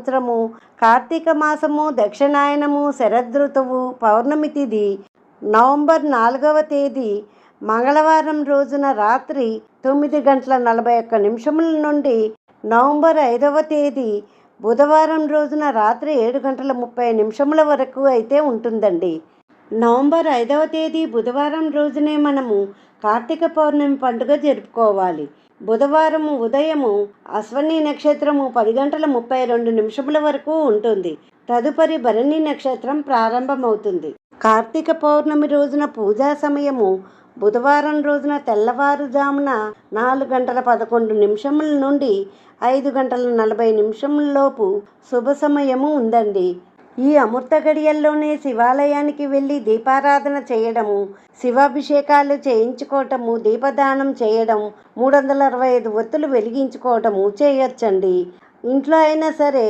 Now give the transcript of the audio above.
సంవత్సరము కార్తీక మాసము దక్షిణాయనము శరదృతువు పౌర్ణమి తిథి నవంబర్ 4వ తేదీ మంగళవారం రోజున రాత్రి 9:41 నుండి నవంబర్ 5వ తేదీ బుధవారం రోజున రాత్రి 7:30 వరకు అయితే ఉంటుందండి. నవంబర్ 5వ తేదీ బుధవారం రోజునే మనము కార్తీక పౌర్ణమి పండుగ జరుపుకోవాలి. బుధవారం ఉదయము అశ్వని నక్షత్రము 10:32 వరకు ఉంటుంది. తదుపరి భరణి నక్షత్రం ప్రారంభమవుతుంది. కార్తీక పౌర్ణమి రోజున పూజా సమయము బుధవారం రోజున తెల్లవారుజామున 4:11 నుండి 5:40 లోపు శుభ సమయము ఉందండి. ఈ అమృత గడియల్లోనే శివాలయానికి వెళ్ళి దీపారాధన చేయడము, శివాభిషేకాలు చేయించుకోవటము, దీపదానం చేయడం, 365 ఒత్తులు వెలిగించుకోవటము చేయొచ్చండి. ఇంట్లో అయినా సరే